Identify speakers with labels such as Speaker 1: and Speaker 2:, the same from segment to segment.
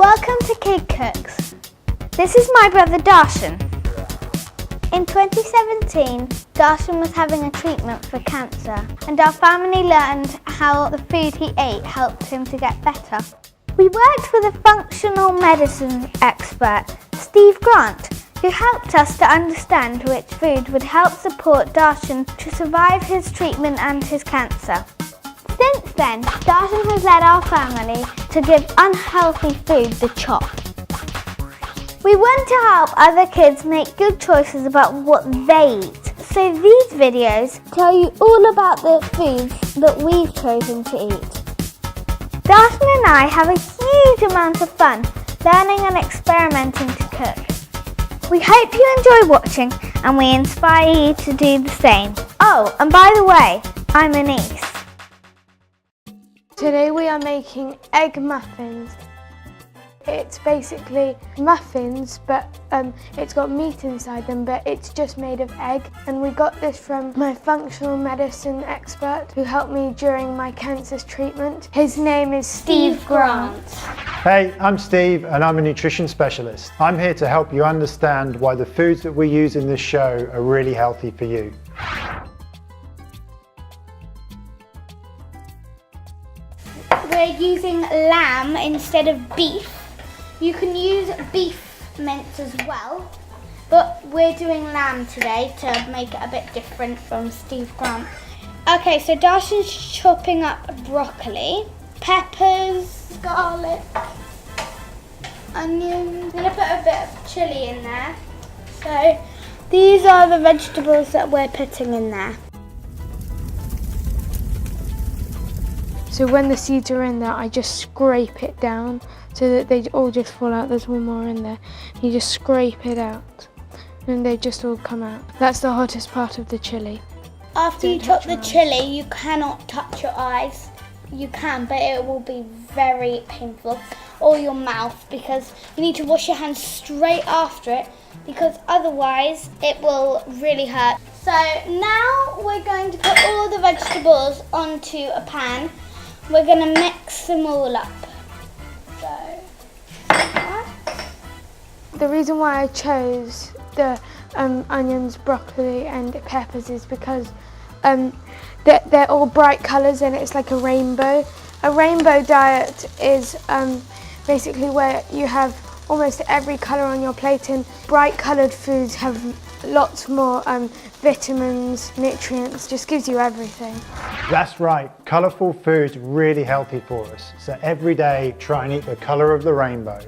Speaker 1: Welcome to KidCookZ. This is my brother Darshan. In 2017, Darshan was having a treatment for cancer, and our family learned how the food he ate helped him to get better. We worked with a functional medicine expert, Steve Grant, who helped us to understand which food would help support Darshan to survive his treatment and his cancer. Since then, Darshan has led our family to give unhealthy food the chop. We want to help other kids make good choices about what they eat. So these videos tell you all about the foods that we've chosen to eat. Darshan and I have a huge amount of fun learning and experimenting to cook. We hope you enjoy watching and we inspire you to do the same. Oh, and by the way, I'm Anise.
Speaker 2: Today we are making egg muffins. It's basically muffins, but it's got meat inside them, but it's just made of egg. And we got this from my functional medicine expert who helped me during my cancer treatment. His name is Steve Grant.
Speaker 3: Hey, I'm Steve and I'm a nutrition specialist. I'm here to help you understand why the foods that we use in this show are really healthy for you.
Speaker 1: We're using lamb instead of beef. You can use beef mince as well, but we're doing lamb today to make it a bit different from Steve Grant. Okay, so Darshan's chopping up broccoli, peppers, garlic, onions. I'm going to put a bit of chilli in there. So these are the vegetables that we're putting in there.
Speaker 2: So when the seeds are in there, I just scrape it down so that they all just fall out. There's one more in there. You just scrape it out and they just all come out. That's the hottest part of the chilli.
Speaker 1: After you chop the chilli, you cannot touch your eyes. You can, but it will be very painful. Or your mouth, because you need to wash your hands straight after it, because otherwise it will really hurt. So now we're going to put all the vegetables onto a pan. We're going to mix them all up.
Speaker 2: The reason why I chose the onions, broccoli and peppers is because they're all bright colours and it's like a rainbow. A rainbow diet is basically where you have almost every colour on your plate, and bright coloured foods have lots more vitamins, nutrients, just gives you everything.
Speaker 3: That's right, colourful food's really healthy for us. So every day try and eat the colour of the rainbow.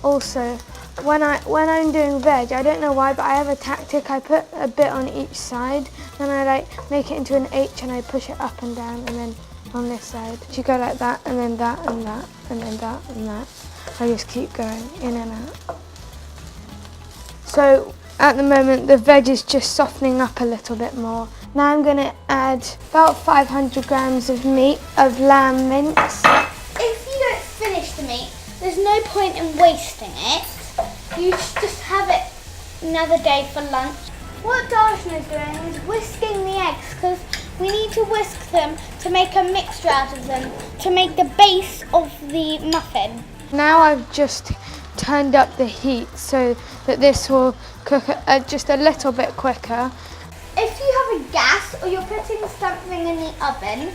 Speaker 2: Also, when I'm doing veg, I don't know why, but I have a tactic. I put a bit on each side, then I make it into an H and I push it up and down, and then on this side. You go like that, and then that, and that, and then that, and that. I just keep going in and out. So at the moment the veg is just softening up a little bit more. Now I'm going to add about 500 grams of meat, of lamb mince.
Speaker 1: If you don't finish the meat, there's no point in wasting it. You just have it another day for lunch. What Darshan is doing is whisking the eggs, because we need to whisk them to make a mixture out of them, to make the base of the muffin.
Speaker 2: Now I've just turned up the heat so that this will cook just a little bit quicker.
Speaker 1: If you have a gas or you're putting something in the oven,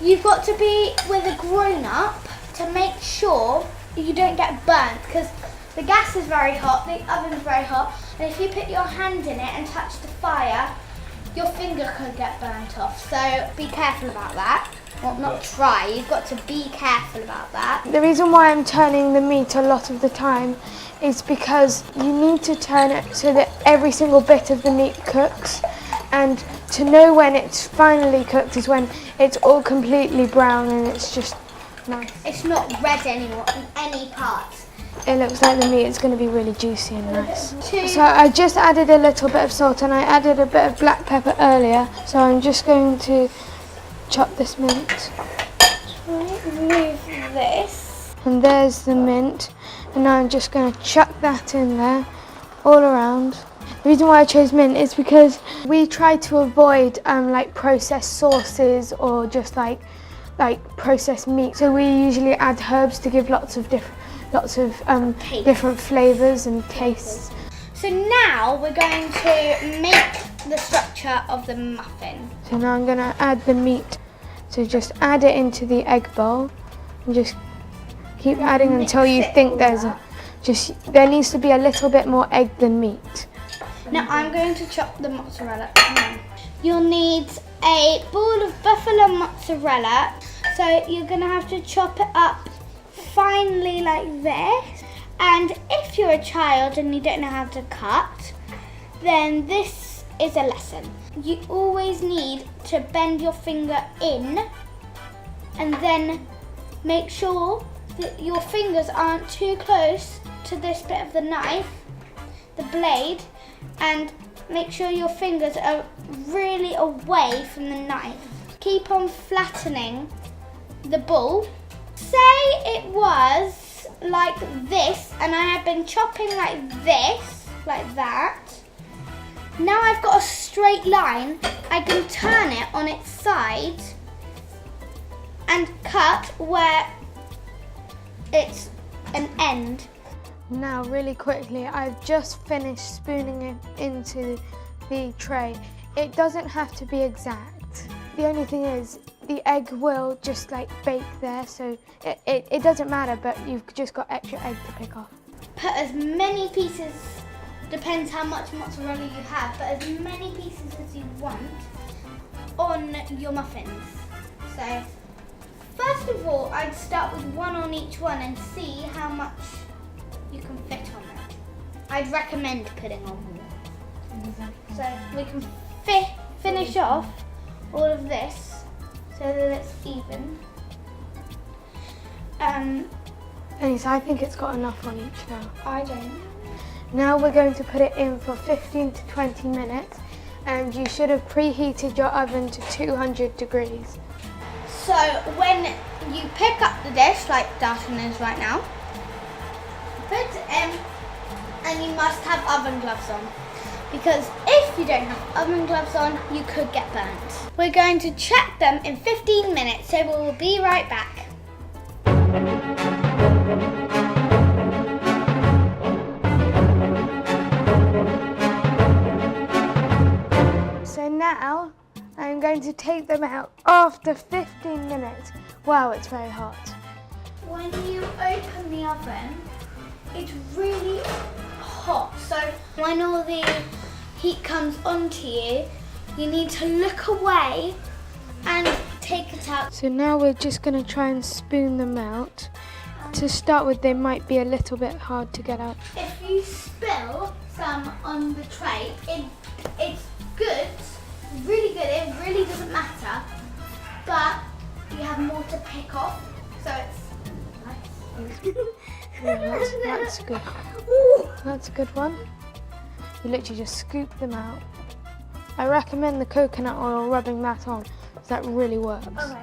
Speaker 1: you've got to be with a grown-up to make sure you don't get burnt, because the gas is very hot, the oven's very hot, and if you put your hand in it and touch the fire, your finger could get burnt off. So be careful about that. Well, not try, you've got to be careful about that.
Speaker 2: The reason why I'm turning the meat a lot of the time is because you need to turn it so that every single bit of the meat cooks, and to know when it's finally cooked is when it's all completely brown and it's just nice.
Speaker 1: It's not red anymore in any parts.
Speaker 2: It looks like the meat is going to be really juicy and nice. So I just added a little bit of salt and I added a bit of black pepper earlier, so I'm just going to chop this mint.
Speaker 1: Remove this.
Speaker 2: And there's the mint, and now I'm just going to chuck that in there all around. The reason why I chose mint is because we try to avoid like processed sauces or just like like processed meat. So we usually add herbs to give lots of different flavors and tastes.
Speaker 1: So now we're going to make the structure of the muffin.
Speaker 2: So now I'm going to add the meat. So just add it into the egg bowl and just keep adding until you think there needs to be a little bit more egg than meat.
Speaker 1: Now I'm going to chop the mozzarella. You'll need a ball of buffalo mozzarella. So you're going to have to chop it up finely like this. And if you're a child and you don't know how to cut, then this is a lesson. You always need to bend your finger in and then make sure that your fingers aren't too close to this bit of the knife, the blade, and make sure your fingers are really away from the knife. Keep on flattening the ball. Say it was like this and I have been chopping like this, like that. Now I've got a straight line, I can turn it on its side and cut where it's an end.
Speaker 2: Now really quickly, I've just finished spooning it into the tray. It doesn't have to be exact. The only thing is the egg will just like bake there, so it doesn't matter, but you've just got extra egg to pick off.
Speaker 1: Put as many pieces, depends how much mozzarella you have, but as many pieces as you want on your muffins. So first of all, I'd start with one on each one and see how much you can fit on it. I'd recommend putting on more. So we can finish off all of this so that it's even.
Speaker 2: Denise, I think it's got enough on each now.
Speaker 1: I don't.
Speaker 2: Now we're going to put it in for 15 to 20 minutes, and you should have preheated your oven to 200 degrees.
Speaker 1: So when you pick up the dish, like Darton is right now, put it in, and you must have oven gloves on. Because if you don't have oven gloves on, you could get burnt. We're going to check them in 15 minutes, so we'll be right back.
Speaker 2: So now I'm going to take them out after 15 minutes. Wow, it's very hot.
Speaker 1: When you open the oven, it's really hot. So when all the heat comes onto you, you need to look away and take it out.
Speaker 2: So now we're just going to try and spoon them out. To start with, they might be a little bit hard to get out.
Speaker 1: If you spill some on the tray, it's good, really good, it really doesn't matter, but you have more to pick off, so it's nice.
Speaker 2: Yeah, that's good. That's a good one. You literally just scoop them out. I recommend the coconut oil, rubbing that on, because that really works.
Speaker 1: Okay.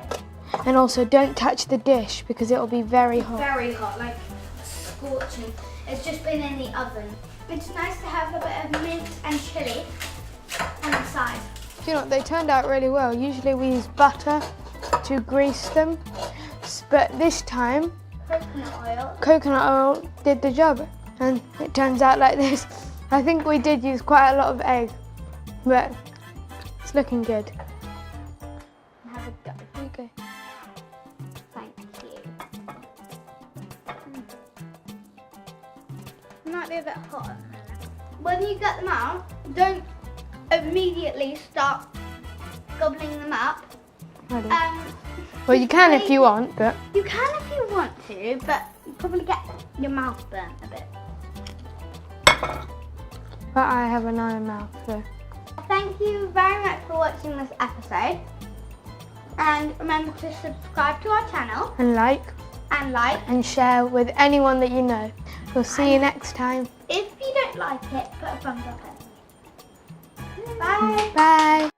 Speaker 2: And also don't touch the dish because it'll be very hot.
Speaker 1: Very hot, like scorching. It's just been in the oven. It's nice to have a bit of mince and chili on the side.
Speaker 2: Do you know what, they turned out really well. Usually we use butter to grease them, but this time coconut oil did the job, and it turns out like this. I think we did use quite a lot of egg, but it's looking good.
Speaker 1: Have a go.
Speaker 2: Okay.
Speaker 1: Thank you. It might be a bit hot. When you get them out, don't immediately start gobbling them up.
Speaker 2: Well, you can if you want, but...
Speaker 1: You can if you want to, but you probably get your mouth burnt a bit.
Speaker 2: But I have an iron mouth, so...
Speaker 1: Thank you very much for watching this episode. And remember to subscribe to our channel.
Speaker 2: And like.
Speaker 1: And
Speaker 2: share with anyone that you know. We'll see you next time.
Speaker 1: If you don't like it, put a thumbs up in. Bye.
Speaker 2: Bye.